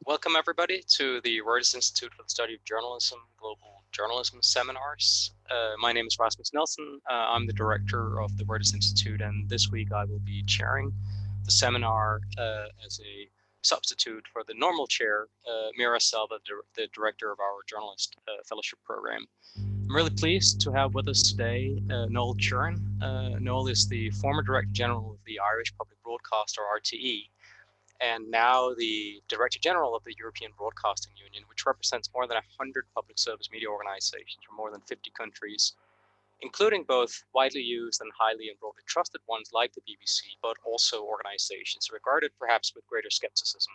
Welcome everybody to the Reuters Institute for the Study of Journalism Global Journalism Seminars. My name is Rasmus Nelson. I'm the director of the Reuters Institute, and this week I will be chairing the seminar as a substitute for the normal chair, Mira Selva, the director of our journalist fellowship program. I'm really pleased to have with us today Noel Curran. Noel is the former Director General of the Irish Public Broadcaster, RTE, and now the Director General of the European Broadcasting Union, which represents more than 100 public service media organizations from more than 50 countries, including both widely used and highly and broadly trusted ones like the BBC, but also organizations regarded perhaps with greater skepticism,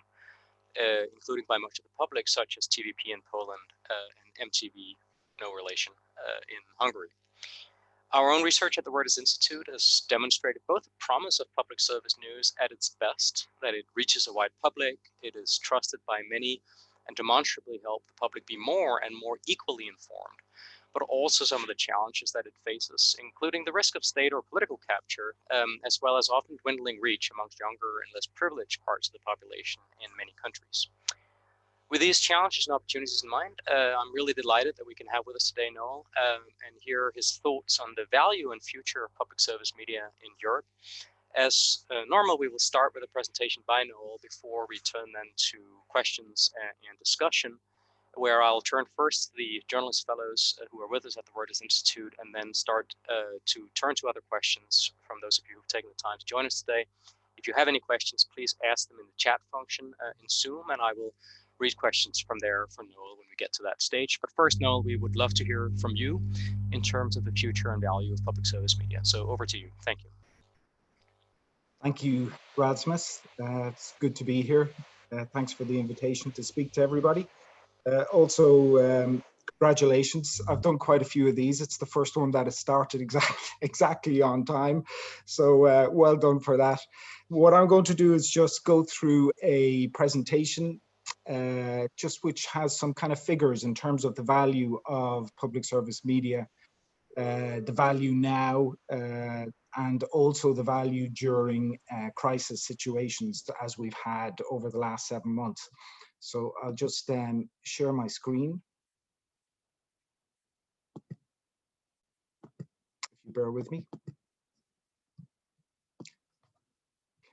including by much of the public, such as TVP in Poland and MTV, no relation, in Hungary. Our own research at the Reuters Institute has demonstrated both the promise of public service news at its best, that it reaches a wide public, it is trusted by many, and demonstrably help the public be more and more equally informed, but also some of the challenges that it faces, including the risk of state or political capture, as well as often dwindling reach amongst younger and less privileged parts of the population in many countries. With these challenges and opportunities in mind, I'm really delighted that we can have with us today Noel and hear his thoughts on the value and future of public service media in Europe. As normal, we will start with a presentation by Noel before we turn then to questions and discussion, where I'll turn first to the journalist fellows who are with us at the Reuters Institute, and then start to turn to other questions from those of you who've taken the time to join us today. If you have any questions, please ask them in the chat function in Zoom, and I will read questions from there for Noel when we get to that stage. But first, Noel, we would love to hear from you in terms of the future and value of public service media. So over to you. Thank you. Thank you, Rasmus. It's good to be here. Thanks for the invitation to speak to everybody. Also, congratulations. I've done quite a few of these. It's the first one that has started exactly on time. So well done for that. What I'm going to do is just go through a presentation just which has some kind of figures in terms of the value of public service media, the value now, and also the value during crisis situations as we've had over the last 7 months. So I'll just share my screen. If you bear with me.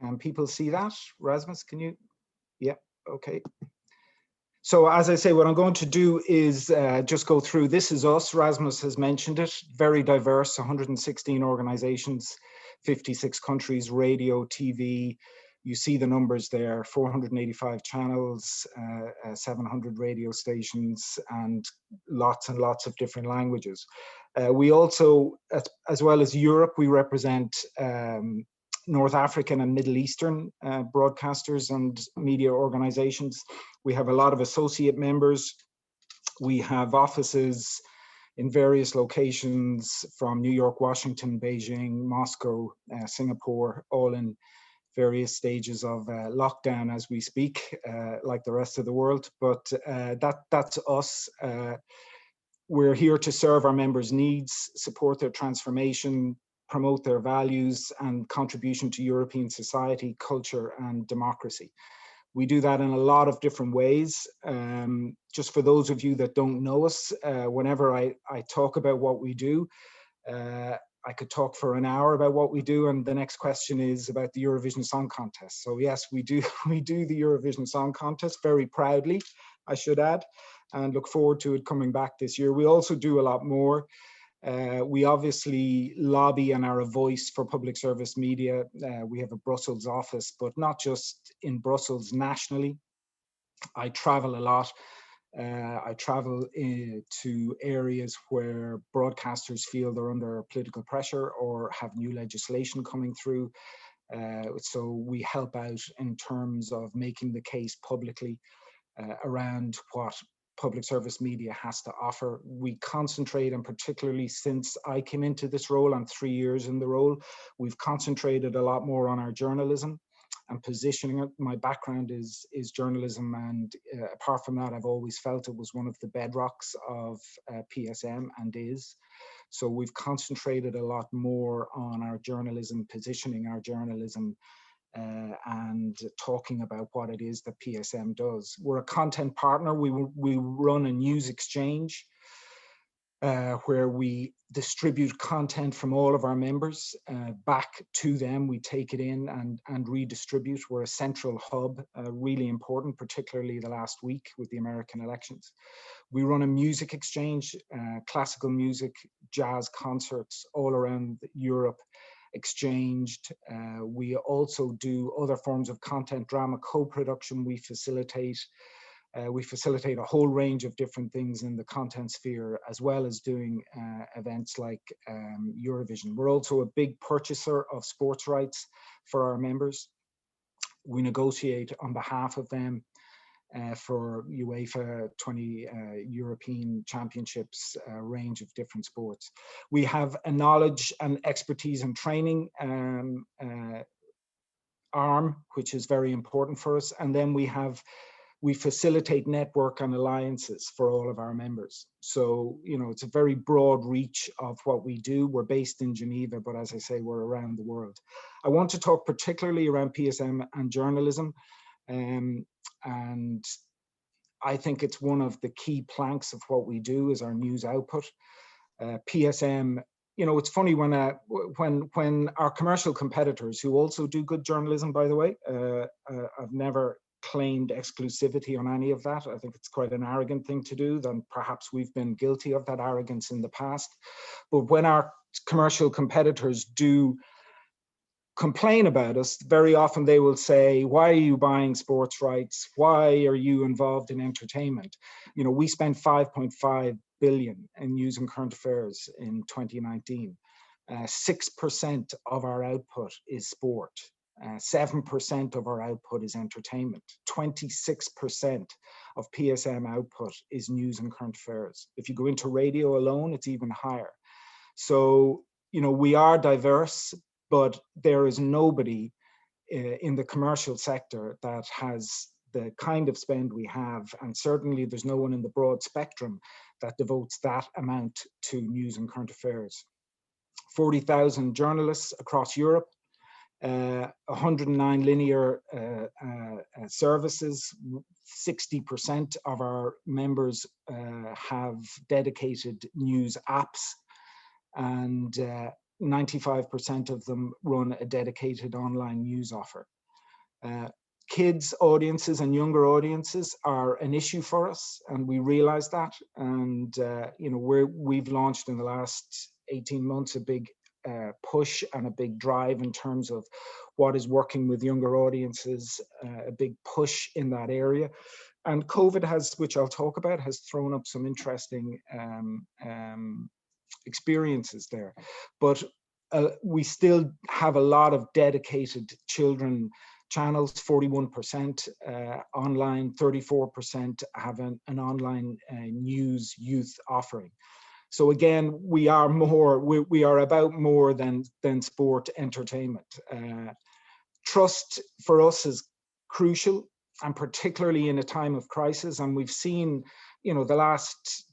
Can people see that? Rasmus, can you? Yeah, okay. So as I say, what I'm going to do is just go through, this is us, Rasmus has mentioned it, very diverse, 116 organizations, 56 countries, radio, TV, you see the numbers there, 485 channels, 700 radio stations, and lots of different languages. We also, as well as Europe, we represent North African and Middle Eastern broadcasters and media organizations. We have a lot of associate members. We have offices in various locations from New York, Washington, Beijing, Moscow, Singapore, all in various stages of lockdown as we speak, like the rest of the world. But that's us. We're here to serve our members' needs, support their transformation, promote their values and contribution to European society, culture, and democracy. We do that in a lot of different ways. Just for those of you that don't know us, whenever I talk about what we do, I could talk for an hour about what we do, and the next question is about the Eurovision Song Contest. So yes, we do the Eurovision Song Contest very proudly, I should add, and look forward to it coming back this year. We also do a lot more. We obviously lobby and are a voice for public service media. We have a Brussels office, but not just in Brussels, nationally. I travel a lot. I travel to areas where broadcasters feel they're under political pressure or have new legislation coming through. So we help out in terms of making the case publicly around what public service media has to offer. We concentrate, and particularly since I came into this role, I'm 3 years in the role, we've concentrated a lot more on our journalism and positioning it. My background is journalism, and apart from that, I've always felt it was one of the bedrocks of PSM and is. So we've concentrated a lot more on our journalism, positioning our journalism and talking about what it is that PSM does. We're a content partner. We run a news exchange where we distribute content from all of our members back to them. We take it in and redistribute. We're a central hub, really important, particularly the last week with the American elections. We run a music exchange, classical music, jazz concerts all around Europe exchanged. We also do other forms of content, drama co-production. We facilitate a whole range of different things in the content sphere, as well as doing events like Eurovision. We're also a big purchaser of sports rights for our members. We negotiate on behalf of them for UEFA 20 European Championships, a range of different sports. We have a knowledge and expertise and training arm, which is very important for us. And then we facilitate network and alliances for all of our members. So, you know, it's a very broad reach of what we do. We're based in Geneva, but as I say, we're around the world. I want to talk particularly around PSM and journalism. And I think it's one of the key planks of what we do is our news output. PSM, you know, it's funny when our commercial competitors, who also do good journalism, by the way, I've never claimed exclusivity on any of that. I think it's quite an arrogant thing to do. Then perhaps we've been guilty of that arrogance in the past. But when our commercial competitors do complain about us, very often they will say, why are you buying sports rights? Why are you involved in entertainment? You know, we spent 5.5 billion in news and current affairs in 2019. 6% of our output is sport. 7% of our output is entertainment. 26% of PSM output is news and current affairs. If you go into radio alone, it's even higher. So, you know, we are diverse, but there is nobody in the commercial sector that has the kind of spend we have, and certainly there's no one in the broad spectrum that devotes that amount to news and current affairs. 40,000 journalists across Europe, 109 linear services. 60% of our members have dedicated news apps, and 95% of them run a dedicated online news offer. Kids audiences and younger audiences are an issue for us, and we realize that. And you know, we've launched in the last 18 months a big push and a big drive in terms of what is working with younger audiences, a big push in that area. And COVID has, which I'll talk about, has thrown up some interesting experiences there. But we still have a lot of dedicated children channels, 41% online, 34% have an online news youth offering. So again, we are about more than sport entertainment. Trust for us is crucial, and particularly in a time of crisis. And we've seen, you know,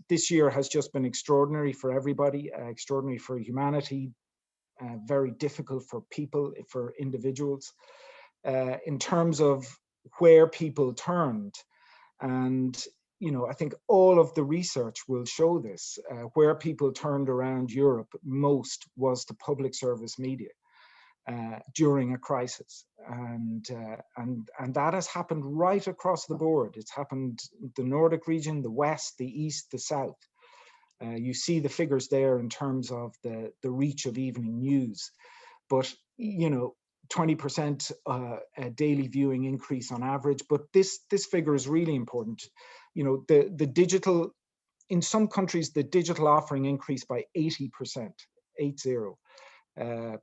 this year has just been extraordinary for everybody, extraordinary for humanity, very difficult for people, for individuals, in terms of where people turned. And you know, I think all of the research will show this. Where people turned around Europe most was to public service media during a crisis, and that has happened right across the board. It's happened in the Nordic region, the West, the East, the South. You see the figures there in terms of the reach of evening news, but you know, 20% daily viewing increase on average. But this figure is really important. You know, the digital, in some countries, the digital offering increased by 80%, 80.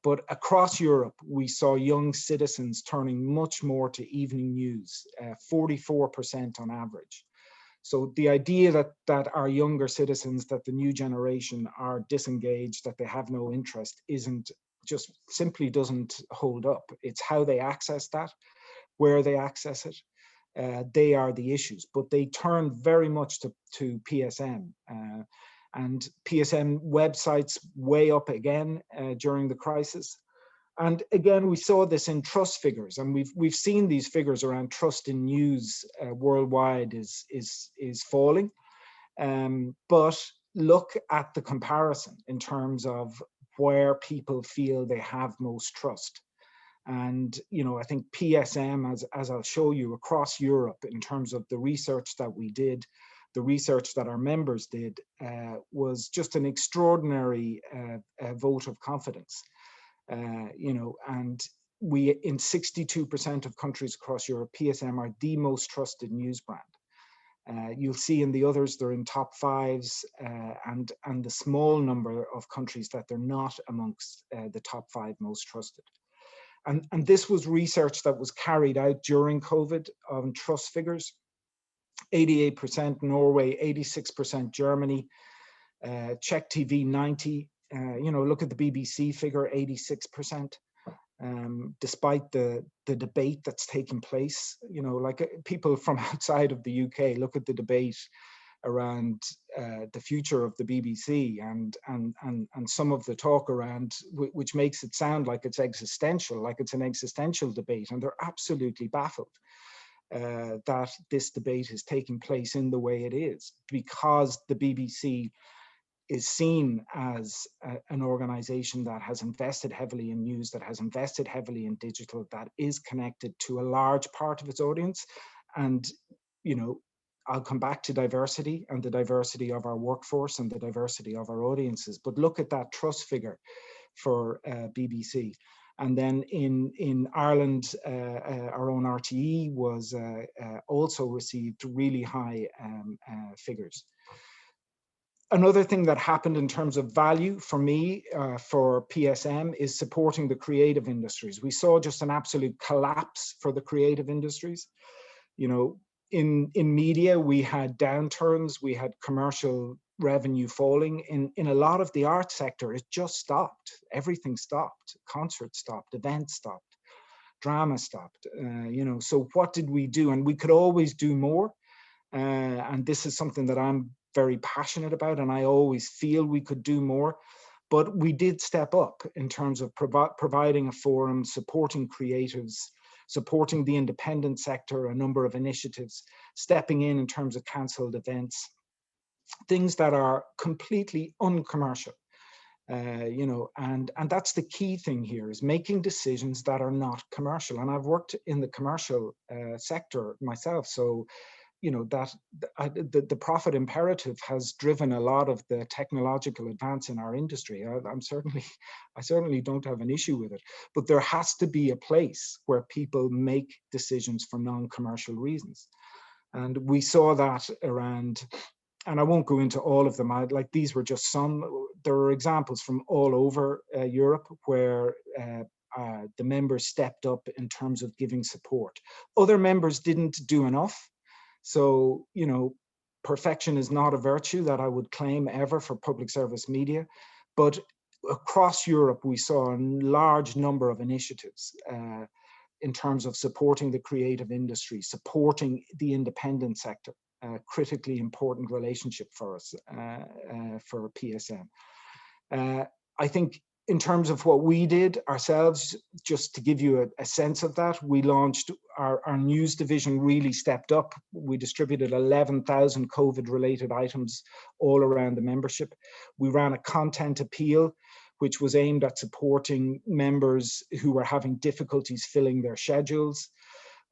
But across Europe, we saw young citizens turning much more to evening news, 44% on average. So the idea that our younger citizens, that the new generation are disengaged, that they have no interest, simply doesn't hold up. It's how they access that, where they access it. They are the issues, but they turn very much to PSM. And PSM websites way up again during the crisis. And again, we saw this in trust figures, and we've seen these figures around trust in news worldwide is falling. But look at the comparison in terms of where people feel they have most trust. And I think PSM, as I'll show you, across Europe, in terms of the research that we did, the research that our members did, was just an extraordinary vote of confidence. And we, in 62% of countries across Europe, PSM are the most trusted news brand. You'll see in the others, they're in top fives, and the small number of countries that they're not amongst the top 5 most trusted. And this was research that was carried out during COVID on trust figures. 88% Norway, 86% Germany, Czech TV 90. Look at the BBC figure, 86%. Despite the debate that's taking place, people from outside of the UK look at the debate around the future of the BBC and some of the talk around, which makes it sound like it's existential, like it's an existential debate, and they're absolutely baffled that this debate is taking place in the way it is, because the BBC is seen as an organization that has invested heavily in news, that has invested heavily in digital, that is connected to a large part of its audience. And, I'll come back to diversity and the diversity of our workforce and the diversity of our audiences, but look at that trust figure for BBC. And then in Ireland, our own RTE was also received really high figures. Another thing that happened in terms of value for me, for PSM, is supporting the creative industries. We saw just an absolute collapse for the creative industries. In media, we had downturns, we had commercial revenue falling. In a lot of the art sector, it just stopped. Everything stopped. Concerts stopped, events stopped, drama stopped. So what did we do? And we could always do more. And this is something that I'm very passionate about, and I always feel we could do more. But we did step up in terms of providing a forum, supporting creatives, supporting the independent sector, a number of initiatives, stepping in terms of cancelled events, things that are completely uncommercial. And that's the key thing here, is making decisions that are not commercial. And I've worked in the commercial sector myself, so that the profit imperative has driven a lot of the technological advance in our industry. I certainly don't have an issue with it, but there has to be a place where people make decisions for non-commercial reasons. And we saw that around, and I won't go into all of them. These were just some. There are examples from all over Europe where the members stepped up in terms of giving support. Other members didn't do enough. So, perfection is not a virtue that I would claim ever for public service media, but across Europe, we saw a large number of initiatives in terms of supporting the creative industry, supporting the independent sector, a critically important relationship for us, for PSM. I think in terms of what we did ourselves, just to give you a sense of that, we launched our news division, really stepped up. We distributed 11,000 COVID-related items all around the membership. We ran a content appeal, which was aimed at supporting members who were having difficulties filling their schedules.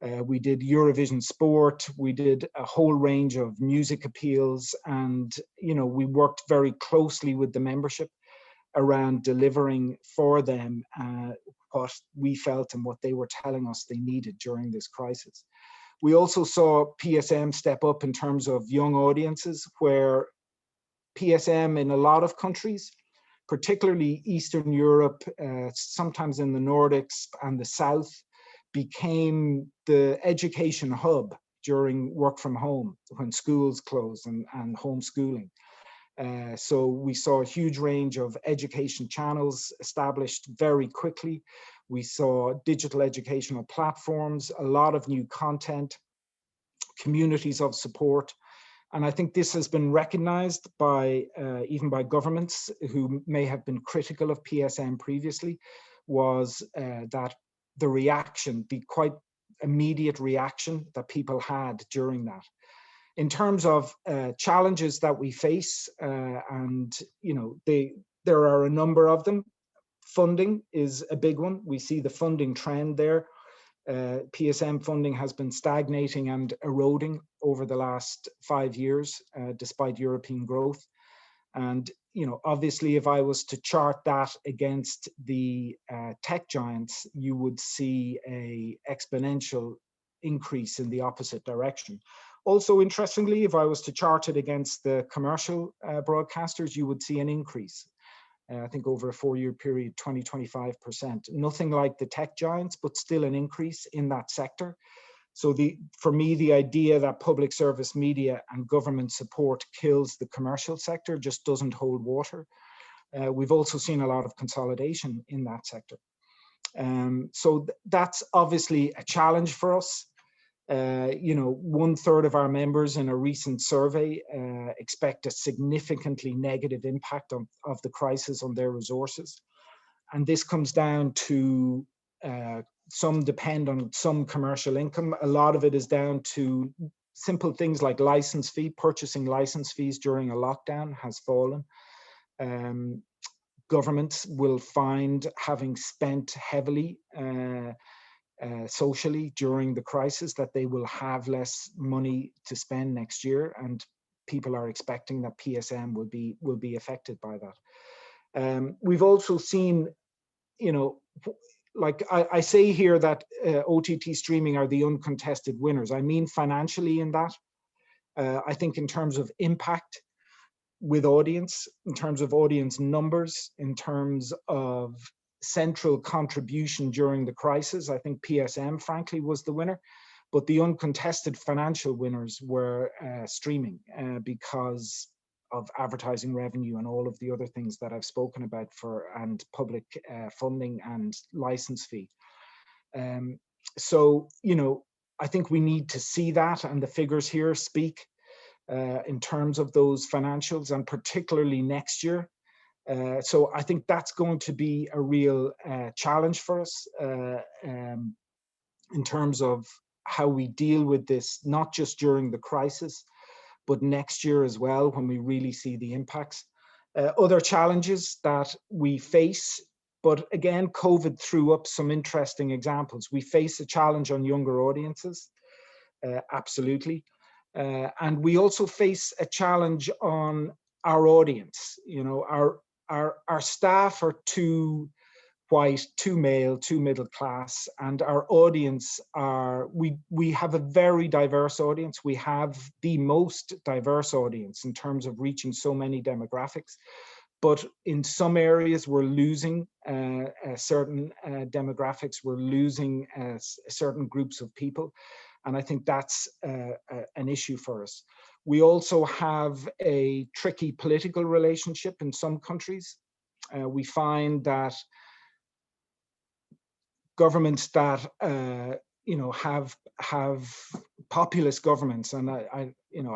We did Eurovision Sport, we did a whole range of music appeals, and we worked very closely with the membership around delivering for them what we felt and what they were telling us they needed during this crisis. We also saw PSM step up in terms of young audiences, where PSM in a lot of countries, particularly Eastern Europe, sometimes in the Nordics and the South, became the education hub during work from home, when schools closed and homeschooling. So we saw a huge range of education channels established very quickly. We saw digital educational platforms, a lot of new content, communities of support. And I think this has been recognized by even by governments who may have been critical of PSM previously. was that the reaction, the quite immediate reaction that people had during that. In terms of challenges that we face, and there are a number of them. Funding is a big one. We see the funding trend there. PSM funding has been stagnating and eroding over the last 5 years, despite European growth. And obviously, if I was to chart that against the tech giants, you would see a exponential increase in the opposite direction. Also, interestingly, if I was to chart it against the commercial broadcasters, you would see an increase. I think over a 4-year period, 20-25%. Nothing like the tech giants, but still an increase in that sector. So for me, the idea that public service media and government support kills the commercial sector just doesn't hold water. We've also seen a lot of consolidation in that sector. So that's obviously a challenge for us. 1/3 of our members in a recent survey expect a significantly negative impact of the crisis on their resources. And this comes down to some depend on some commercial income. A lot of it is down to simple things like license fee. Purchasing license fees during a lockdown has fallen. Governments will find, having spent heavily socially during the crisis, that they will have less money to spend next year, and people are expecting that PSM will be affected by that. We've also seen, like I say here that OTT streaming are the uncontested winners. I mean financially in that. I think in terms of impact with audience, in terms of audience numbers, in terms of central contribution during the crisis, I think PSM, frankly, was the winner. But the uncontested financial winners were streaming because of advertising revenue and all of the other things that I've spoken about and public funding and license fee. So, I think we need to see that, and the figures here speak in terms of those financials, and particularly next year. So I think that's going to be a real challenge for us in terms of how we deal with this, not just during the crisis, but next year as well, when we really see the impacts. Other challenges that we face, but again, COVID threw up some interesting examples. We face a challenge on younger audiences, absolutely. And we also face a challenge on our audience. Our staff are too white, too male, too middle class, and our audience we have a very diverse audience. We have the most diverse audience in terms of reaching so many demographics, but in some areas we're losing certain demographics, we're losing certain groups of people, and I think that's an issue for us. We also have a tricky political relationship in some countries. We find that governments that have populist governments, and I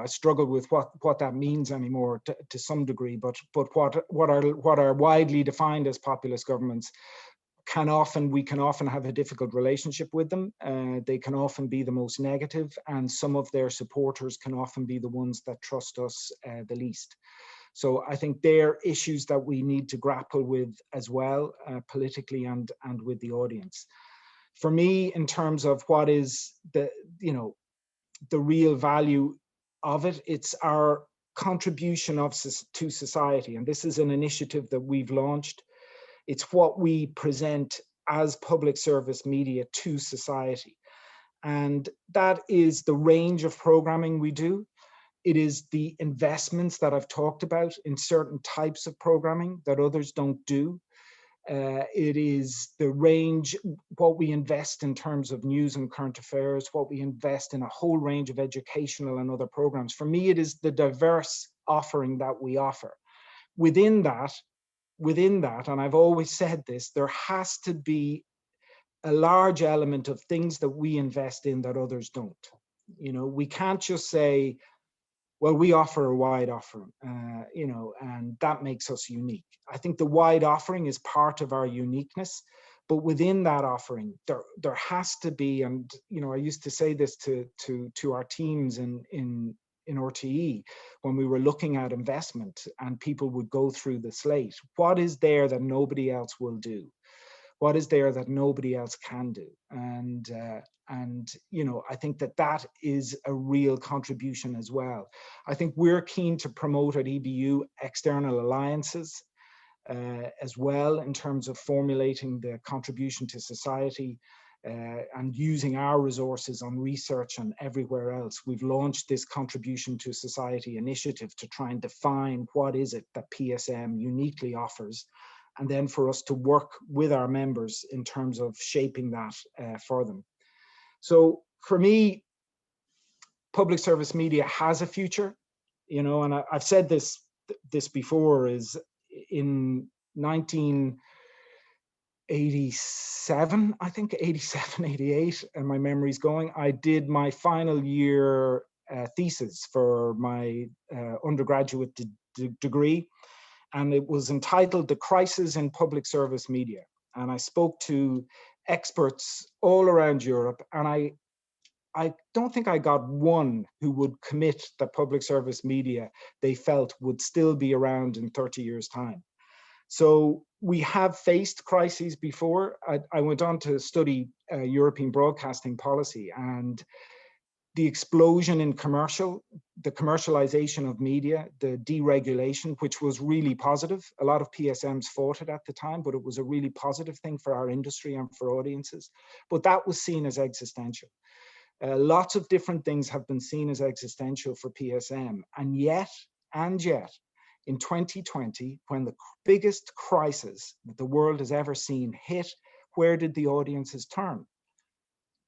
struggle with what that means anymore to some degree, but what are widely defined as populist governments we can often have a difficult relationship with them. They can often be the most negative, and some of their supporters can often be the ones that trust us the least. So I think they're issues that we need to grapple with as well, politically and with the audience. For me, in terms of what is the real value of it, it's our contribution to society. And this is an initiative that we've launched. It's what we present as public service media to society. And that is the range of programming we do. It is the investments that I've talked about in certain types of programming that others don't do. It is the range, what we invest in terms of news and current affairs, what we invest in a whole range of educational and other programs. For me, it is the diverse offering that we offer. Within that, and I've always said this, there has to be a large element of things that we invest in that others don't. We can't just say, well, we offer a wide offering, and that makes us unique. I think the wide offering is part of our uniqueness, But within that offering, there has to be, and I used to say this to our teams in RTE when we were looking at investment, and people would go through the slate. What is there that nobody else will do? What is there that nobody else can do? And I think that is a real contribution as well. I think we're keen to promote at EBU external alliances as well, in terms of formulating the contribution to society and using our resources on research and everywhere else. We've launched this contribution to society initiative to try and define what is it that PSM uniquely offers, and then for us to work with our members in terms of shaping that for them. So for me, public service media has a future, and I've said this before, is in 1987, I think 87, 88, and my memory's going, I did my final year thesis for my undergraduate degree, and it was entitled "The Crisis in Public Service Media." And I spoke to experts all around Europe, and I don't think I got one who would commit that public service media they felt would still be around in 30 years' time. So we have faced crises before. I went on to study European broadcasting policy, and the explosion in the commercialization of media, the deregulation, which was really positive. A lot of PSMs fought it at the time, but it was a really positive thing for our industry and for audiences. But that was seen as existential. Lots of different things have been seen as existential for PSM. And yet, in 2020, when the biggest crisis that the world has ever seen hit, where did the audiences turn?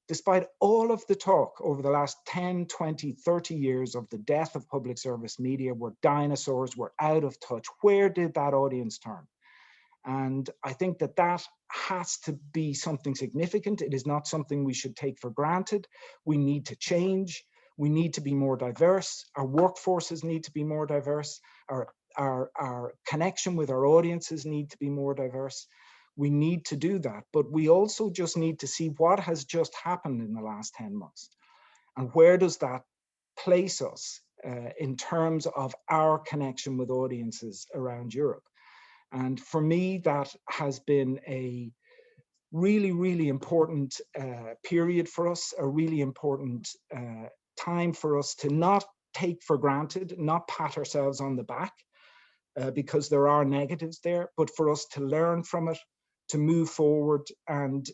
Despite all of the talk over the last 10, 20, 30 years of the death of public service media, we're dinosaurs, we're out of touch, where did that audience turn? And I think that has to be something significant. It is not something we should take for granted. We need to change. We need to be more diverse. Our workforces need to be more diverse. Our connection with our audiences need to be more diverse. We need to do that, but we also just need to see what has just happened in the last 10 months. And where does that place us in terms of our connection with audiences around Europe? And for me, that has been a really, really important period for us, a really important time for us to not take for granted, not pat ourselves on the back, because there are negatives there, but for us to learn from it, to move forward, and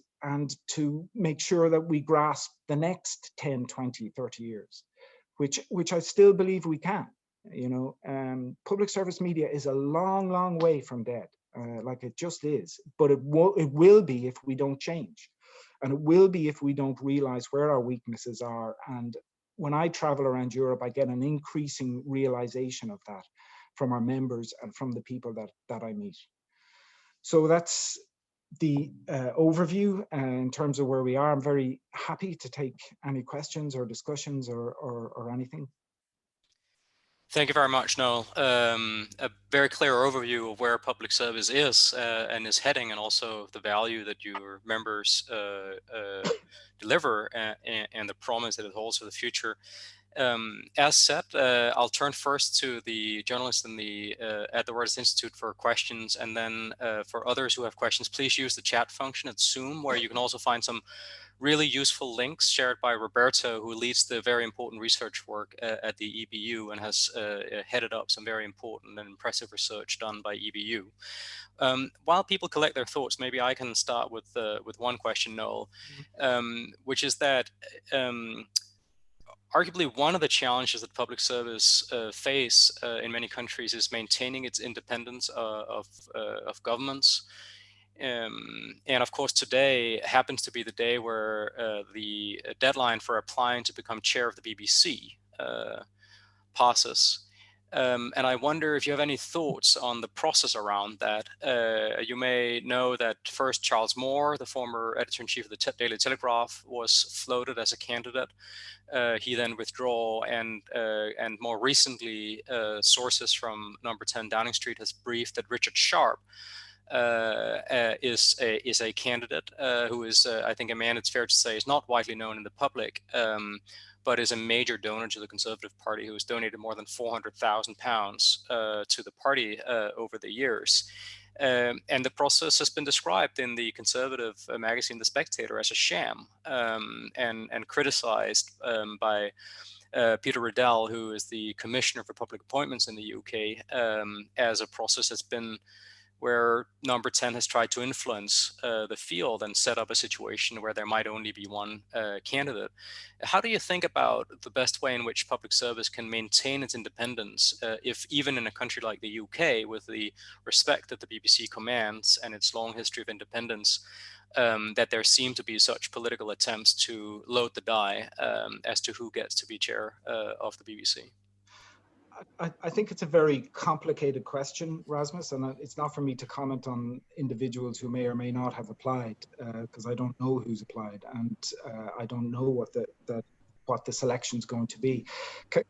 to make sure that we grasp the next 10, 20, 30 years, which I still believe we can. Public service media is a long, long way from dead, like it just is, but it will be if we don't change. And it will be if we don't realize where our weaknesses are. And when I travel around Europe, I get an increasing realization of that from our members and from the people that I meet. So that's the overview in terms of where we are. I'm very happy to take any questions or discussions or anything. Thank you very much, Noel. A very clear overview of where public service is and is heading, and also the value that your members deliver and the promise that it holds for the future. As said, I'll turn first to the journalists in at the Reuters Institute for questions, and then for others who have questions, please use the chat function at Zoom, where you can also find some really useful links shared by Roberto, who leads the very important research work at the EBU and has headed up some very important and impressive research done by EBU. While people collect their thoughts, maybe I can start with one question, Noel, which is that arguably one of the challenges that public service face in many countries is maintaining its independence of governments. And of course, today happens to be the day where the deadline for applying to become chair of the BBC passes. And I wonder if you have any thoughts on the process around that. You may know that first Charles Moore, the former editor-in-chief of the Daily Telegraph, was floated as a candidate. He then withdrew, and more recently, sources from Number 10 Downing Street has briefed that Richard Sharp is a candidate who is, I think, a man, it's fair to say, is not widely known in the public, but is a major donor to the Conservative Party, who has donated more than £400,000 to the party over the years. And the process has been described in the conservative magazine The Spectator as a sham, and criticized by Peter Riddell, who is the Commissioner for Public Appointments in the UK, as a process that's been where Number 10 has tried to influence the field and set up a situation where there might only be one candidate. How do you think about the best way in which public service can maintain its independence, if even in a country like the UK, with the respect that the BBC commands and its long history of independence, that there seem to be such political attempts to load the die as to who gets to be chair of the BBC? I think it's a very complicated question, Rasmus, and it's not for me to comment on individuals who may or may not have applied, because I don't know who's applied, and I don't know what the selection is going to be.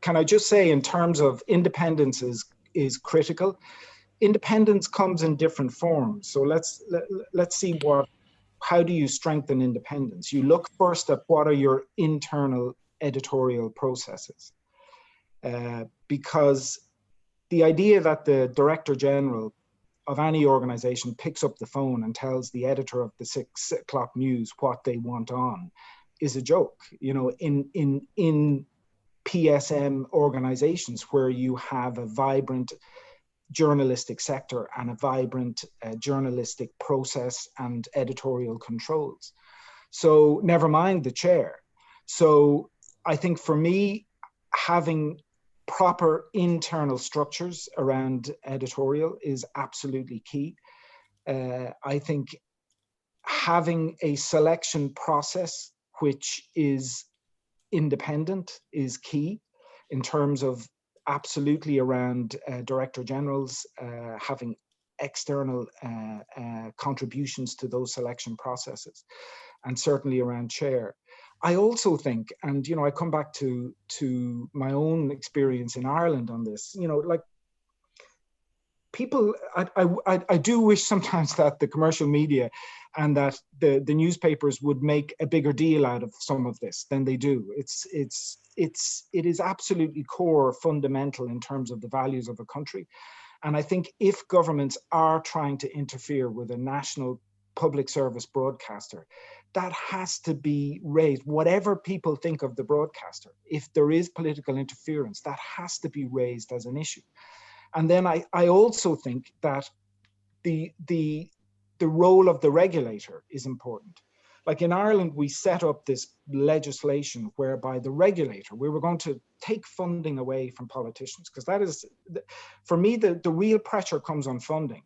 Can I just say, in terms of independence is critical. Independence comes in different forms. So let's see how do you strengthen independence? You look first at what are your internal editorial processes. Because the idea that the Director General of any organization picks up the phone and tells the editor of the 6 o'clock news what they want on is a joke. You know, in PSM organizations where you have a vibrant journalistic sector and a vibrant journalistic process and editorial controls. So never mind the chair. So I think for me, having proper internal structures around editorial is absolutely key. I think having a selection process which is independent is key, in terms of absolutely around director generals having external contributions to those selection processes, and certainly around chair. I also think, and you know, I come back to my own experience in Ireland on this. You know, like people, I do wish sometimes that the commercial media and that the newspapers would make a bigger deal out of some of this than they do. It is absolutely core, fundamental in terms of the values of a country. And I think if governments are trying to interfere with a national public service broadcaster, that has to be raised. Whatever people think of the broadcaster, if there is political interference, that has to be raised as an issue. And then I also think that the role of the regulator is important. Like in Ireland, we set up this legislation whereby the regulator, we were going to take funding away from politicians, because that is, for me, the real pressure comes on funding.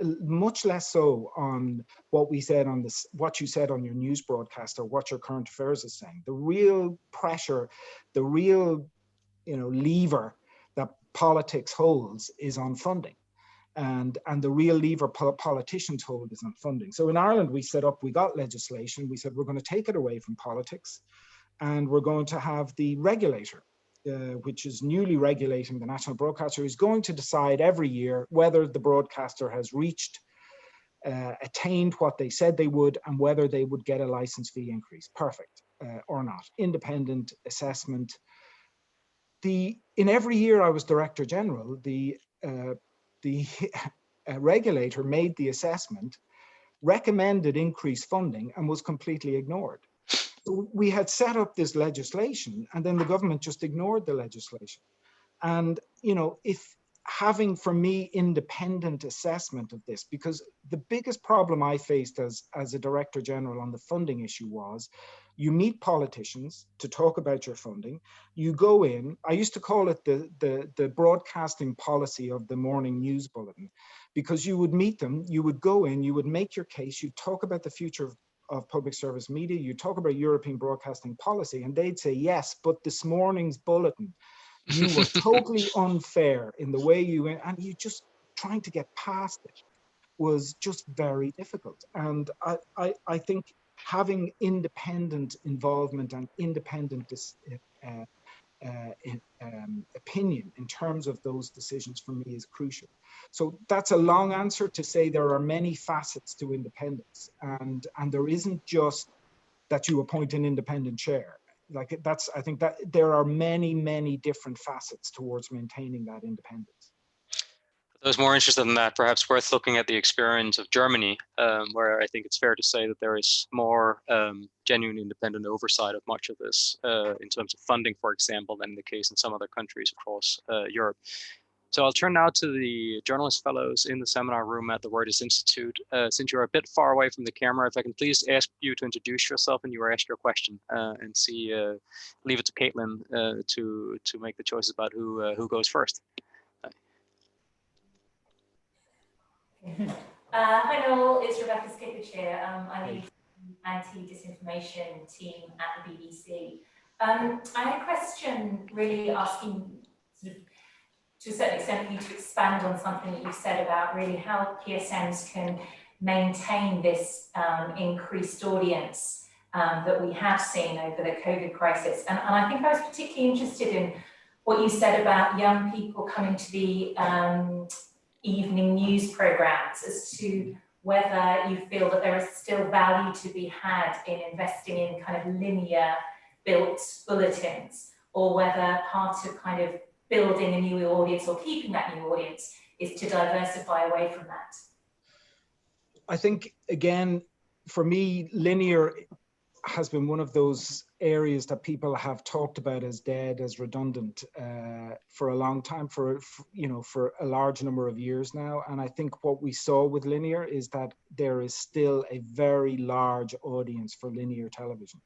Much less so on what we said on this, what you said on your news broadcast, or what your current affairs is saying. The real pressure, the real, you know, lever that politics holds is on funding, and the real lever politicians hold is on funding. So in Ireland, we got legislation. We said we're going to take it away from politics, and we're going to have the regulator, which is newly regulating the national broadcaster, is going to decide every year whether the broadcaster has attained what they said they would, and whether they would get a license fee increase, perfect, or not. Independent assessment. In every year I was Director General, the regulator made the assessment, recommended increased funding, and was completely ignored. So we had set up this legislation, and then the government just ignored the legislation. And, you know, if having, for me, independent assessment of this, because the biggest problem I faced as a Director General on the funding issue was, you meet politicians to talk about your funding. You go in, I used to call it the broadcasting policy of the morning news bulletin, because you would meet them, you would go in, you would make your case, you talk about the future of public service media, you talk about European broadcasting policy, and they'd say, yes, but this morning's bulletin, you were totally unfair in the way you, and you just trying to get past it was just very difficult. And I think having independent involvement and independent opinion in terms of those decisions for me is crucial. So that's a long answer to say there are many facets to independence, and there isn't just that you appoint an independent chair. Like that's, I think that there are many different facets towards maintaining that independence. For those more interested in that, perhaps worth looking at the experience of Germany, where I think it's fair to say that there is more genuine independent oversight of much of this in terms of funding, for example, than the case in some other countries across Europe. So I'll turn now to the journalist fellows in the seminar room at the Reuters Institute. Since you're a bit far away from the camera, if I can please ask you to introduce yourself and you ask your question, and leave it to Caitlin to make the choices about who goes first. Hi Noel, it's Rebecca Skippage here. I lead the anti-disinformation team at the BBC. I had a question really asking, sort of, to a certain extent, for you to expand on something that you've said about really how PSMs can maintain this increased audience that we have seen over the COVID crisis. And I think I was particularly interested in what you said about young people coming to the evening news programs, as to whether you feel that there is still value to be had in investing in kind of linear built bulletins, or whether part of kind of building a new audience or keeping that new audience is to diversify away from that. I think, again, for me, linear has been one of those areas that people have talked about as dead, as redundant for a long time, for a large number of years now. And I think what we saw with linear is that there is still a very large audience for linear television.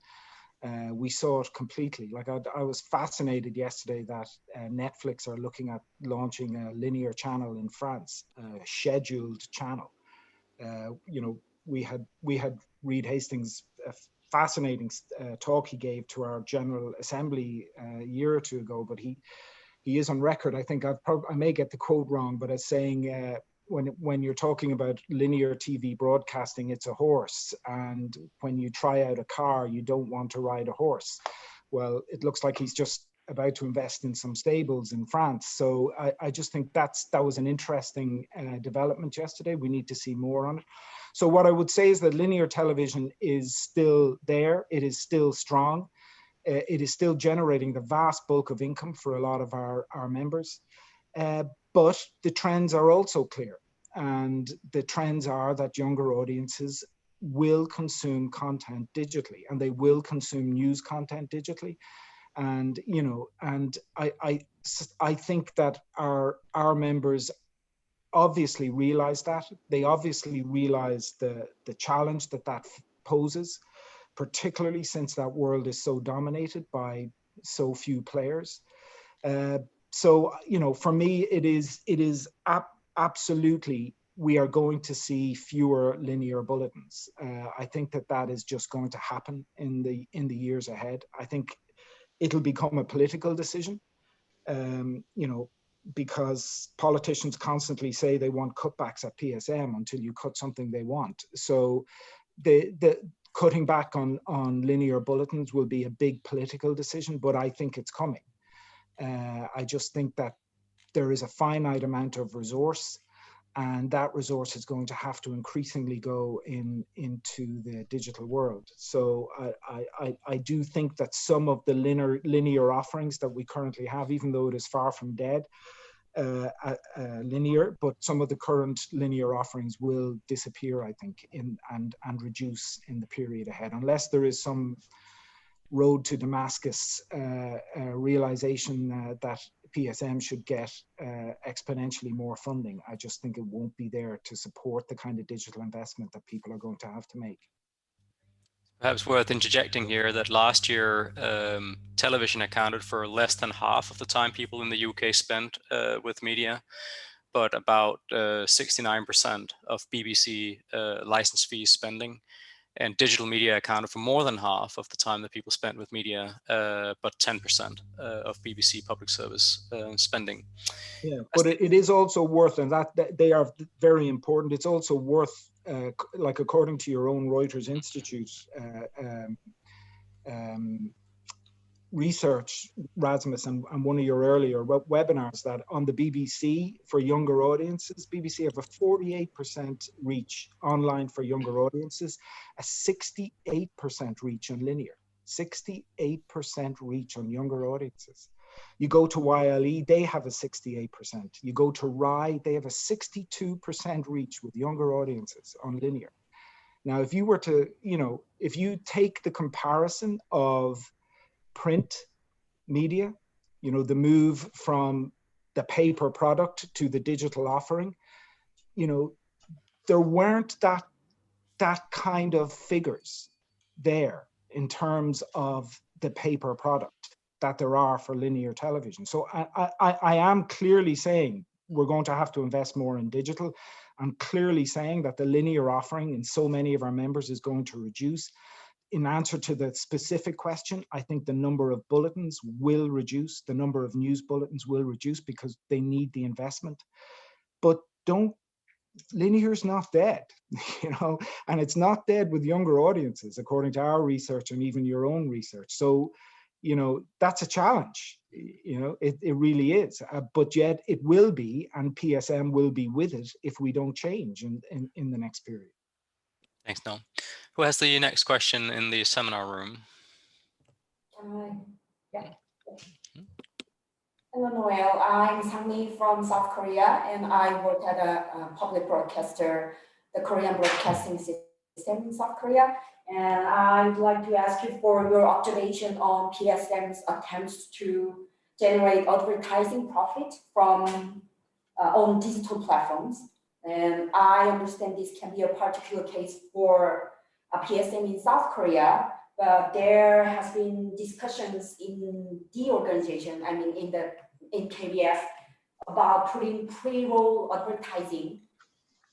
We saw it completely. Like I was fascinated yesterday that Netflix are looking at launching a linear channel in France, a scheduled channel. We had Reed Hastings, fascinating talk he gave to our General Assembly a year or two ago, but he is on record. I think I may get the quote wrong, but as saying when you're talking about linear TV broadcasting, it's a horse, and when you try out a car, you don't want to ride a horse. Well, it looks like he's just about to invest in some stables in France. So I just think that was an interesting development yesterday. We need to see more on it. So what I would say is that linear television is still there. It is still strong. It is still generating the vast bulk of income for a lot of our members. But the trends are also clear. And the trends are that younger audiences will consume content digitally, and they will consume news content digitally. And, I think that our members obviously realize that. They obviously realize the challenge that poses, particularly since that world is so dominated by so few players. So, for me, it is absolutely, we are going to see fewer linear bulletins. I think that is just going to happen in the years ahead. I think it'll become a political decision. Because politicians constantly say they want cutbacks at PSM until you cut something they want. So the cutting back on linear bulletins will be a big political decision, but I think it's coming. I just think that there is a finite amount of resource, and that resource is going to have to increasingly go into the digital world. So I do think that some of the linear offerings that we currently have, even though it is far from dead, linear, but some of the current linear offerings will disappear, I think, and reduce in the period ahead, unless there is some road to Damascus realization that PSM should get exponentially more funding. I just think it won't be there to support the kind of digital investment that people are going to have to make. Perhaps worth interjecting here that last year, television accounted for less than half of the time people in the UK spent with media, but about 69% of BBC license fees spending. And digital media accounted for more than half of the time that people spent with media, but 10% of BBC public service spending. Yeah, but it is also worth, and that they are very important. It's also worth, like according to your own Reuters Institute research, Rasmus, and one of your earlier webinars, that on the BBC for younger audiences, BBC have a 48% reach online for younger audiences, a 68% reach on linear, 68% reach on younger audiences. You go to YLE, they have a 68%. You go to RAI, they have a 62% reach with younger audiences on linear. Now, if you were to, if you take the comparison of print media, the move from the paper product to the digital offering, there weren't that kind of figures there in terms of the paper product that there are for linear television. So I am clearly saying we're going to have to invest more in digital. I'm clearly saying that the linear offering in so many of our members is going to reduce. In answer to the specific question, I think the number of bulletins will reduce, the number of news bulletins will reduce because they need the investment. But linear's not dead, and it's not dead with younger audiences, according to our research and even your own research. So, that's a challenge, it really is, but yet it will be, and PSM will be with it if we don't change in the next period. Thanks, Noel. Who has the next question in the seminar room? Yeah. Hello, Noel. I'm Sang-mi from South Korea, and I work at a public broadcaster, the Korean Broadcasting System in South Korea. And I'd like to ask you for your observation on PSM's attempts to generate advertising profit from on digital platforms. And I understand this can be a particular case for a PSM in South Korea, but there has been discussions in the organization, in KBS, about putting pre-roll advertising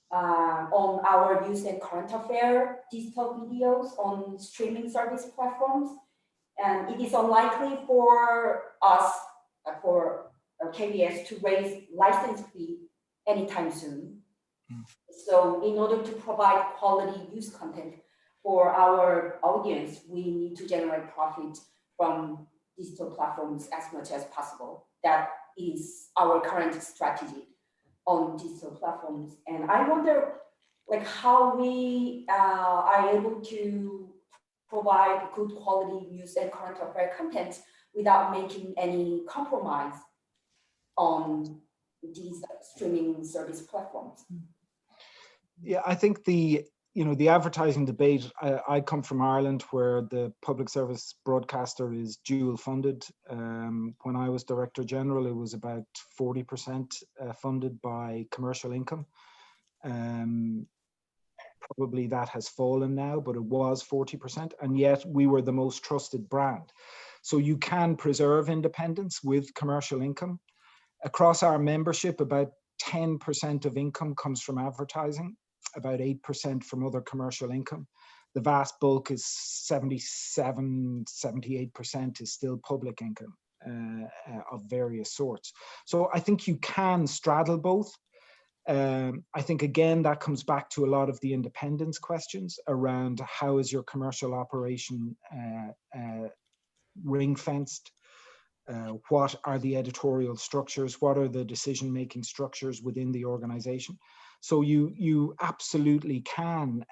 on our news and current affair digital videos on streaming service platforms. And it is unlikely for us, for KBS, to raise license fee anytime soon. So in order to provide quality news content for our audience, we need to generate profit from digital platforms as much as possible. That is our current strategy on digital platforms. And I wonder how we are able to provide good quality news and current affair content without making any compromise on these streaming service platforms. Yeah, I think the advertising debate, I come from Ireland, where the public service broadcaster is dual funded. When I was Director General, it was about 40% funded by commercial income. Probably that has fallen now, but it was 40%, and yet we were the most trusted brand. So you can preserve independence with commercial income. Across our membership, about 10% of income comes from advertising, about 8% from other commercial income. The vast bulk is 78% is still public income of various sorts. So I think you can straddle both. I think, again, that comes back to a lot of the independence questions around how is your commercial operation ring-fenced? What are the editorial structures? What are the decision-making structures within the organization? So you absolutely can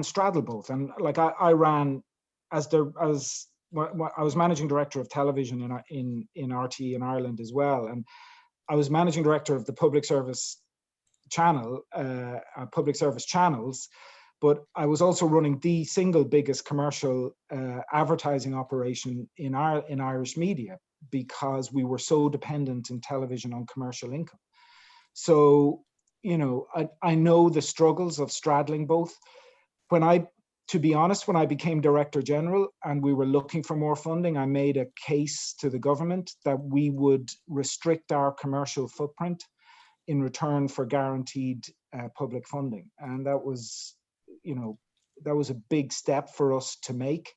straddle both. And I ran I was managing director of television in RTE in Ireland as well, and I was managing director of the public service channel, public service channels, but I was also running the single biggest commercial advertising operation in Irish media, because we were so dependent in television on commercial income. So, I know the struggles of straddling both. To be honest, when I became Director General and we were looking for more funding, I made a case to the government that we would restrict our commercial footprint in return for guaranteed public funding. And that was a big step for us to make.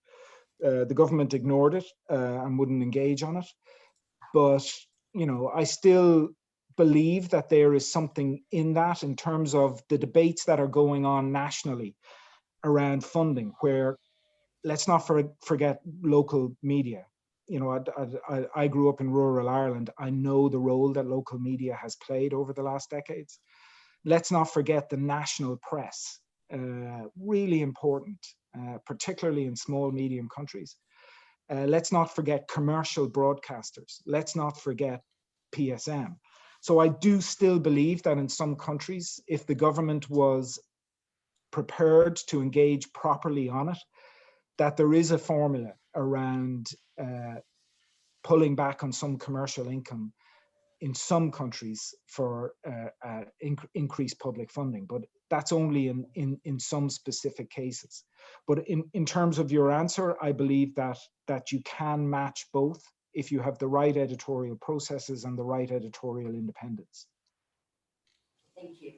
The government ignored it and wouldn't engage on it. But, I still believe that there is something in that, in terms of the debates that are going on nationally around funding, where let's not forget local media. You know, I grew up in rural Ireland. I know the role that local media has played over the last decades. Let's not forget the national press, really important, particularly in small, medium countries. Let's not forget commercial broadcasters. Let's not forget PSM. So I do still believe that in some countries, if the government was prepared to engage properly on it, that there is a formula around pulling back on some commercial income in some countries for increased public funding, but that's only in some specific cases. But in terms of your answer, I believe that you can match both if you have the right editorial processes and the right editorial independence. Thank you.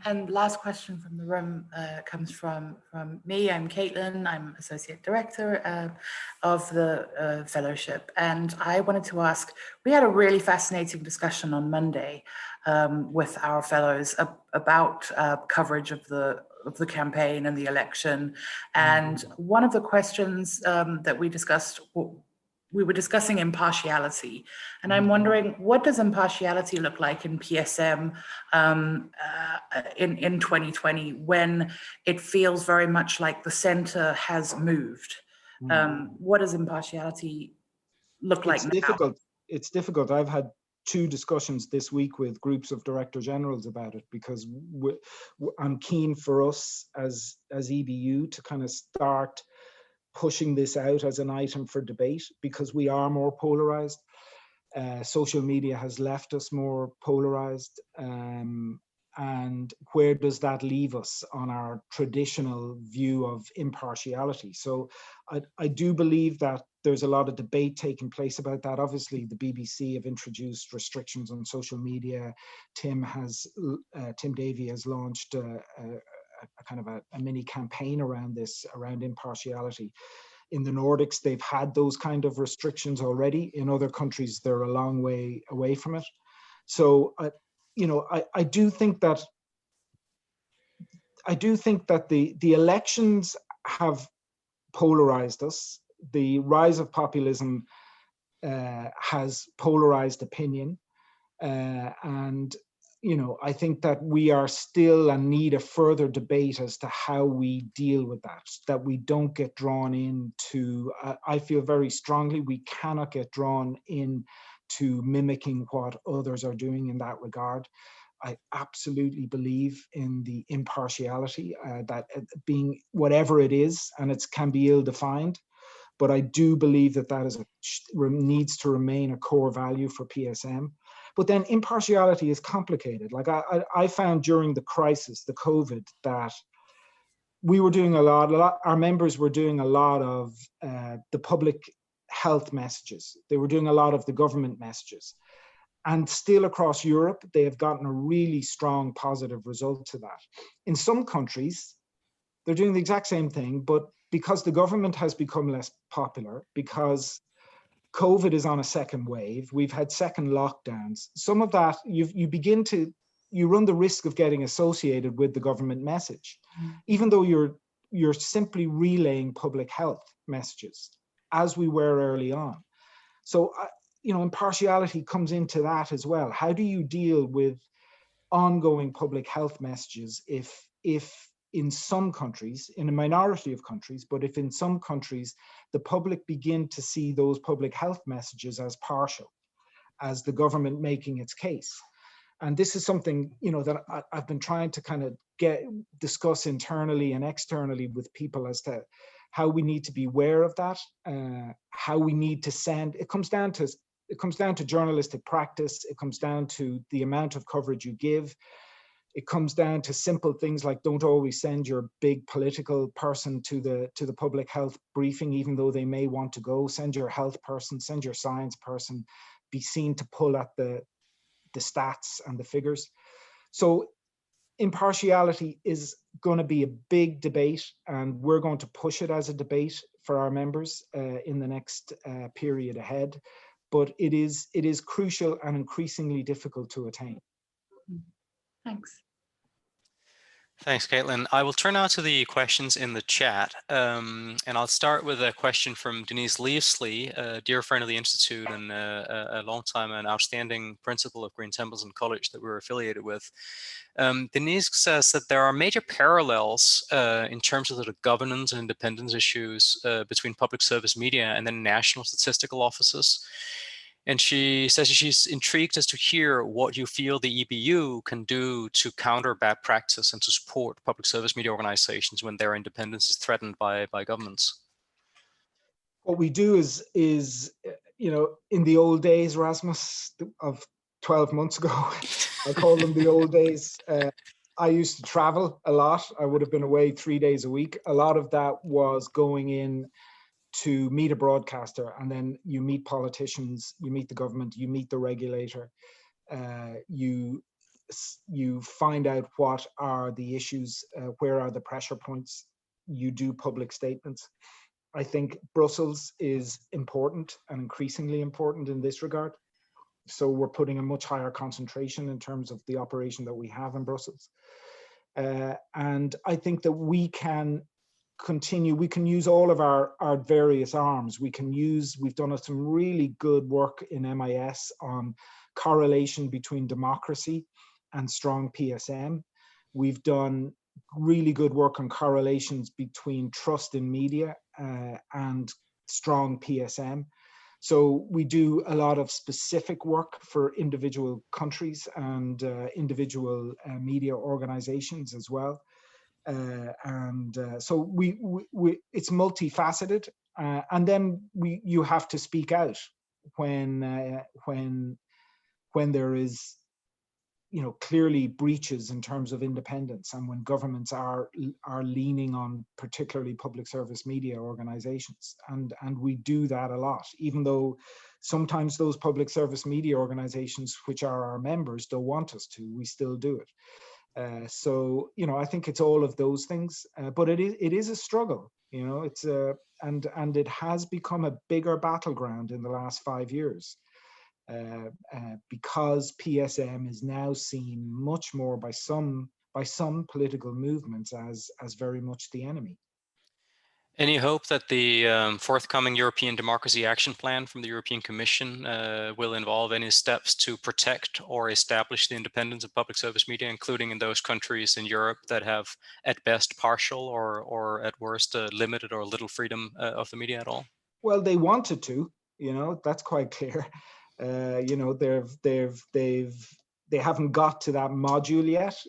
And last question from the room comes from me. I'm Caitlin. I'm Associate Director of the Fellowship. And I wanted to ask, we had a really fascinating discussion on Monday with our fellows about coverage of the campaign and the election. And one of the questions that we discussed, we were discussing impartiality, and I'm wondering, what does impartiality look like in PSM in 2020 when it feels very much like the center has moved? What does impartiality look like now? Difficult. It's difficult. I've had 2 discussions this week with groups of director generals about it, because I'm keen for us as EBU to kind of start pushing this out as an item for debate, because we are more polarized. Social media has left us more polarized. And where does that leave us on our traditional view of impartiality? So I do believe that there's a lot of debate taking place about that. Obviously, the BBC have introduced restrictions on social media. Tim Davey has launched a kind of a mini campaign around this, around impartiality. In the Nordics, they've had those kind of restrictions already. In other countries, they're a long way away from it. So, I do think that the elections have polarized us. The rise of populism has polarized opinion, and I think that we are still and need a further debate as to how we deal with that we don't get drawn into, I feel very strongly we cannot get drawn into mimicking what others are doing in that regard. I absolutely believe in the impartiality, that being whatever it is, and it can be ill-defined, but I do believe that needs to remain a core value for PSM. But then impartiality is complicated. Like I found during the crisis, the COVID, that we were doing our members were doing a lot of the public health messages. They were doing a lot of the government messages. And still across Europe, they have gotten a really strong positive result to that. In some countries, they're doing the exact same thing, but because the government has become less popular, because COVID is on a second wave, we've had second lockdowns, some of that, you run the risk of getting associated with the government message, even though you're simply relaying public health messages, as we were early on. So, impartiality comes into that as well. How do you deal with ongoing public health messages if in some countries, in a minority of countries, but if in some countries, the public begin to see those public health messages as partial, as the government making its case? And this is something, that I've been trying to kind of discuss internally and externally with people as to how we need to be aware of that, how we need to send. It comes down to journalistic practice. It comes down to the amount of coverage you give. It comes down to simple things like don't always send your big political person to the public health briefing, even though they may want to go. Send your health person, send your science person, be seen to pull at the stats and the figures. So impartiality is going to be a big debate, and we're going to push it as a debate for our members in the next period ahead. But it is crucial and increasingly difficult to attain. Thanks. Thanks, Caitlin. I will turn now to the questions in the chat, and I'll start with a question from Denise Leavesley, a dear friend of the Institute and a long time and outstanding principal of Green Templeton College that we're affiliated with. Denise says that there are major parallels in terms of the governance and independence issues between public service media and the national statistical offices. And she says she's intrigued as to hear what you feel the EBU can do to counter bad practice and to support public service media organizations when their independence is threatened by governments. What we do is you know, in the old days, Rasmus, of 12 months ago, I call them the old days. I used to travel a lot. I would have been away 3 days a week. A lot of that was going in to meet a broadcaster, and then you meet politicians, you meet the government, you meet the regulator, you find out what are the issues, where are the pressure points, you do public statements. I think Brussels is important and increasingly important in this regard. So we're putting a much higher concentration in terms of the operation that we have in Brussels. And I think that we can continue, we can use all of our various arms. We've done some really good work in MIS on correlation between democracy and strong PSM. We've done really good work on correlations between trust in media and strong PSM. So we do a lot of specific work for individual countries and individual media organizations as well. So it's multifaceted, and then you have to speak out when there is, you know, clearly breaches in terms of independence, and when governments are leaning on particularly public service media organizations, and we do that a lot, even though sometimes those public service media organizations, which are our members, don't want us to. We still do it. So, you know, I think it's all of those things, but it is a struggle. You know, it's and it has become a bigger battleground in the last 5 years. Because PSM is now seen much more by some political movements as very much the enemy. Any hope that the forthcoming European Democracy Action Plan from the European Commission will involve any steps to protect or establish the independence of public service media, including in those countries in Europe that have at best partial or at worst limited or little freedom of the media at all? Well, they wanted to, you know, that's quite clear. You know, they haven't got to that module yet,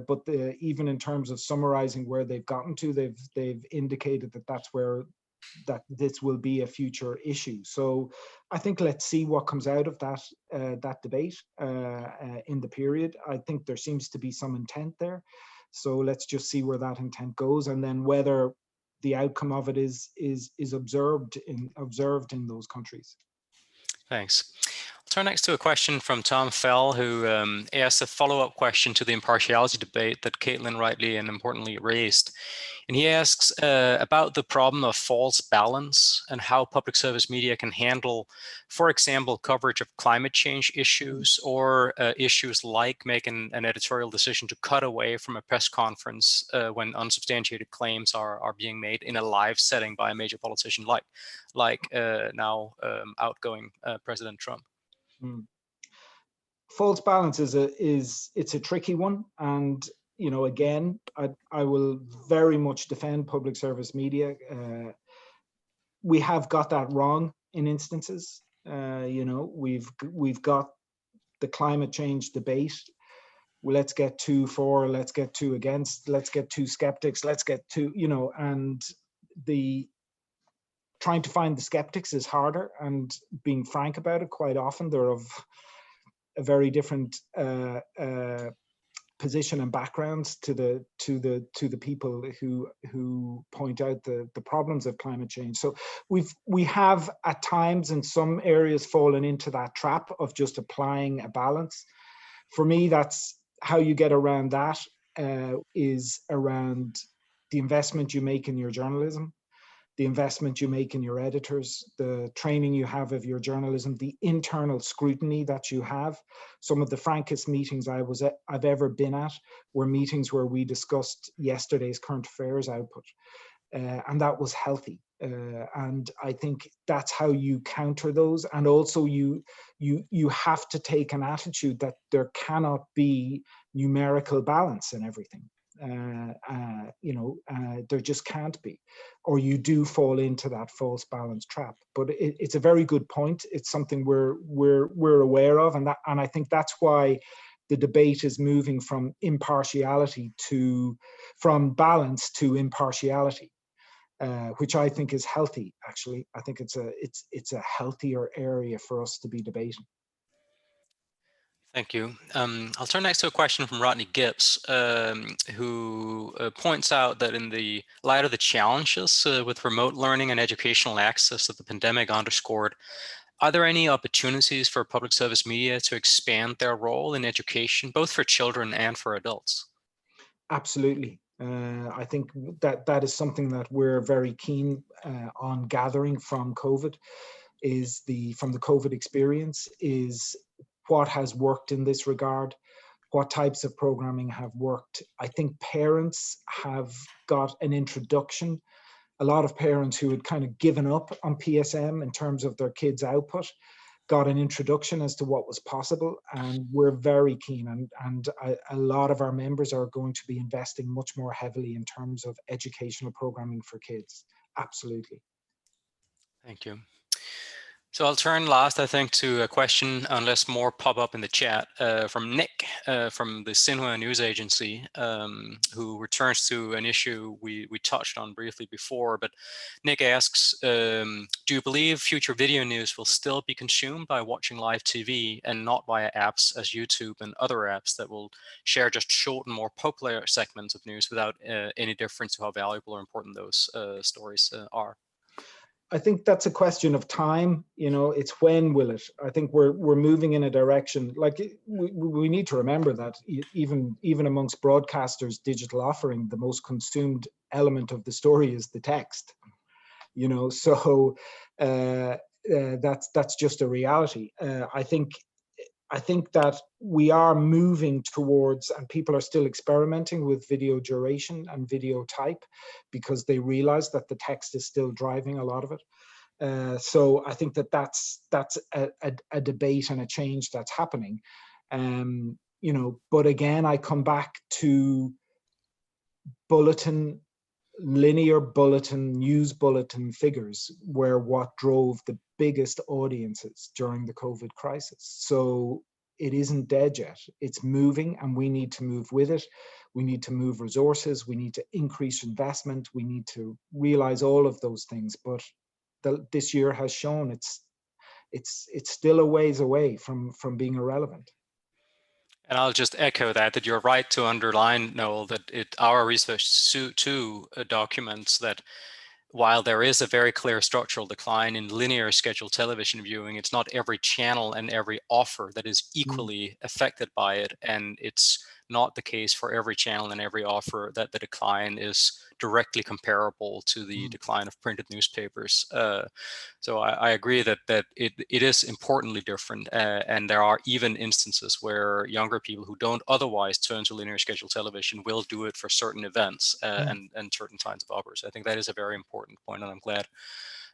but even in terms of summarizing where they've gotten to, they've indicated that this will be a future issue. So I think let's see what comes out of that debate in the period. I think there seems to be some intent there. So let's just see where that intent goes, and then whether the outcome of it is observed in those countries. Thanks. I'll turn next to a question from Tom Fell, who asked a follow-up question to the impartiality debate that Caitlin rightly and importantly raised. And he asks about the problem of false balance and how public service media can handle, for example, coverage of climate change issues or issues like making an editorial decision to cut away from a press conference when unsubstantiated claims are being made in a live setting by a major politician like now outgoing President Trump. False balance it's a tricky one, and you know, again, I will very much defend public service media. We have got that wrong in instances. You know, we've got the climate change debate. Well, let's get 2 for, let's get 2 against, let's get 2 skeptics, let's get 2, you know, and trying to find the skeptics is harder, and being frank about it, quite often they're of a very different position and backgrounds to the people who point out the problems of climate change. So we have at times in some areas fallen into that trap of just applying a balance. For me, that's how you get around that, is around the investment you make in your journalism. the investment you make in your editors, the training you have of your journalism, the internal scrutiny that you have. Some of the frankest meetings I've ever been at were meetings where we discussed yesterday's current affairs output. And that was healthy. And I think that's how you counter those. And also you have to take an attitude that there cannot be numerical balance in everything. There just can't be, or you do fall into that false balance trap. But it's a very good point. It's something we're aware of, and I think that's why the debate is moving from balance to impartiality, which I think is healthy. Actually, I think it's a healthier area for us to be debating. Thank you. I'll turn next to a question from Rodney Gibbs, who points out that in the light of the challenges with remote learning and educational access that the pandemic underscored, are there any opportunities for public service media to expand their role in education, both for children and for adults? Absolutely. I think that is something that we're very keen on gathering from COVID, from the COVID experience, is what has worked in this regard, what types of programming have worked. I think parents have got an introduction. A lot of parents who had kind of given up on PSM in terms of their kids' output got an introduction as to what was possible, and we're very keen, and a lot of our members are going to be investing much more heavily in terms of educational programming for kids. Absolutely. Thank you. So I'll turn last, I think, to a question, unless more pop up in the chat, from Nick from the Xinhua News Agency, who returns to an issue we touched on briefly before. But Nick asks, do you believe future video news will still be consumed by watching live TV and not via apps as YouTube and other apps that will share just short and more popular segments of news without any difference to how valuable or important those stories are? I think that's a question of time. It's when will it? I think we're moving in a direction. Like we need to remember that even amongst broadcasters' digital offering, the most consumed element of the story is the text. So that's just a reality. I think that we are moving towards, and people are still experimenting with video duration and video type because they realize that the text is still driving a lot of it. So I think that's a debate and a change that's happening. But again, I come back to linear bulletin, news bulletin figures were what drove the biggest audiences during the COVID crisis. So it isn't dead yet. It's moving, and we need to move with it. We need to move resources. We need to increase investment. We need to realize all of those things. But this year has shown it's still a ways away from being irrelevant. And I'll just echo that you're right to underline, Noel, that our research too documents that while there is a very clear structural decline in linear scheduled television viewing, it's not every channel and every offer that is equally affected by it. And it's not the case for every channel and every offer that the decline is directly comparable to the decline of printed newspapers. So I agree that it is importantly different. And there are even instances where younger people who don't otherwise turn to linear scheduled television will do it for certain events and certain kinds of offers. I think that is a very important point, and I'm glad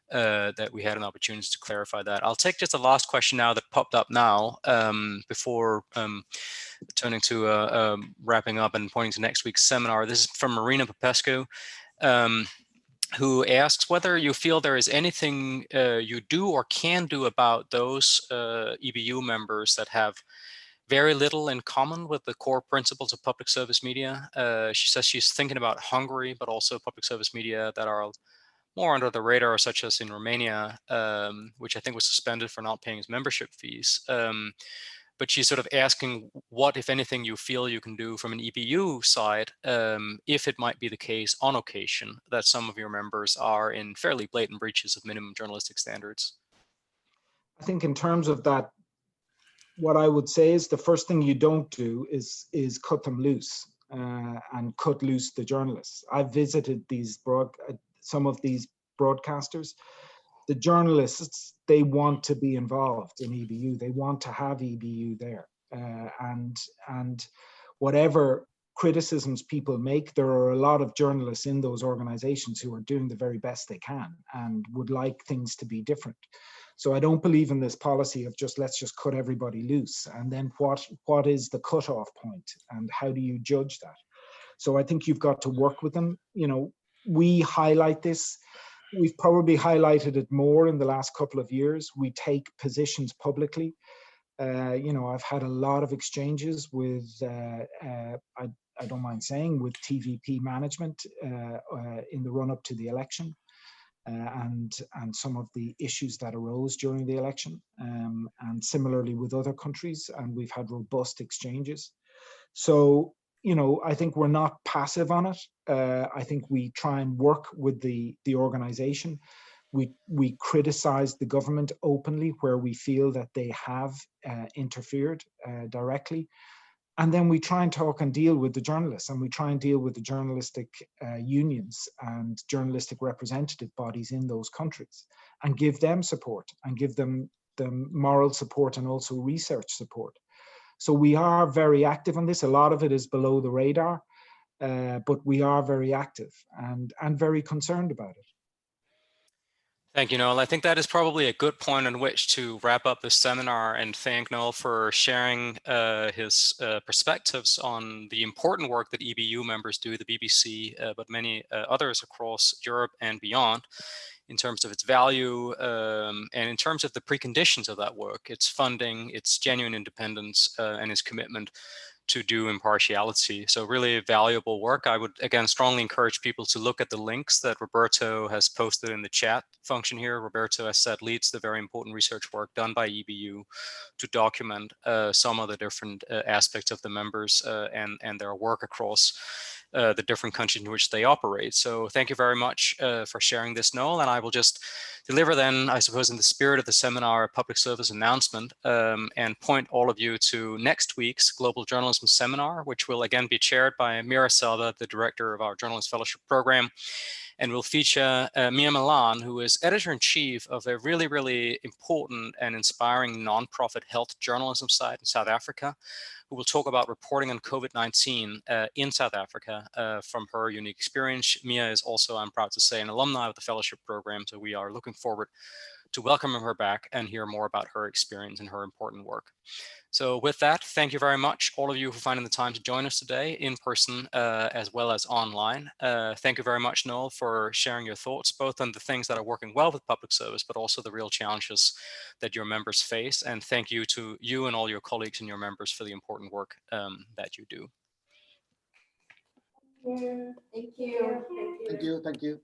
that we had an opportunity to clarify that. I'll take just the last question now that popped up now before turning to wrapping up and pointing to next week's seminar. This is from Marina Popescu, who asks whether you feel there is anything you do or can do about those EBU members that have very little in common with the core principles of public service media. She says she's thinking about Hungary, but also public service media that are more under the radar, such as in Romania, which I think was suspended for not paying its membership fees. But she's sort of asking what, if anything, you feel you can do from an EBU side, if it might be the case on occasion that some of your members are in fairly blatant breaches of minimum journalistic standards. I think in terms of that, what I would say is the first thing you don't do is cut them loose and cut loose the journalists. I've visited some of these broadcasters. The journalists, they want to be involved in EBU. They want to have EBU there. And whatever criticisms people make, there are a lot of journalists in those organizations who are doing the very best they can and would like things to be different. So I don't believe in this policy of let's just cut everybody loose. And then what is the cutoff point and how do you judge that? So I think you've got to work with them. You know, we highlight this. We've probably highlighted it more in the last couple of years. We take positions publicly. You know, I've had a lot of exchanges with, I don't mind saying, with TVP management in the run-up to the election. And some of the issues that arose during the election, and similarly with other countries, and we've had robust exchanges. So, you know, I think we're not passive on it. I think we try and work with the organization. We criticize the government openly where we feel that they have interfered directly. And then we try and talk and deal with the journalists, and we try and deal with the journalistic unions and journalistic representative bodies in those countries and give them support and give them the moral support and also research support. So we are very active on this. A lot of it is below the radar, but we are very active and very concerned about it. Thank you, Noel. I think that is probably a good point on which to wrap up this seminar, and thank Noel for sharing his perspectives on the important work that EBU members do, the BBC, but many others across Europe and beyond, in terms of its value and in terms of the preconditions of that work, its funding, its genuine independence, and its commitment to do impartiality. So really valuable work. I would, again, strongly encourage people to look at the links that Roberto has posted in the chat function here. Roberto, as said, leads the very important research work done by EBU to document some of the different aspects of the members and their work across the different countries in which they operate. So thank you very much for sharing this, Noel. And I will just deliver then, I suppose, in the spirit of the seminar, a public service announcement and point all of you to next week's Global Journalism Seminar, which will again be chaired by Mira Selva, the director of our Journalist Fellowship Program, and will feature Mia Milan, who is editor-in-chief of a really, really important and inspiring nonprofit health journalism site in South Africa, who will talk about reporting on COVID-19 in South Africa from her unique experience. Mia is also, I'm proud to say, an alumni of the fellowship program, so we are looking forward to welcoming her back and hear more about her experience and her important work. So with that, thank you very much, all of you for finding the time to join us today in person as well as online. Thank you very much, Noel, for sharing your thoughts, both on the things that are working well with public service, but also the real challenges that your members face. And thank you to you and all your colleagues and your members for the important work that you do. Thank you. Thank you. Thank you. Thank you.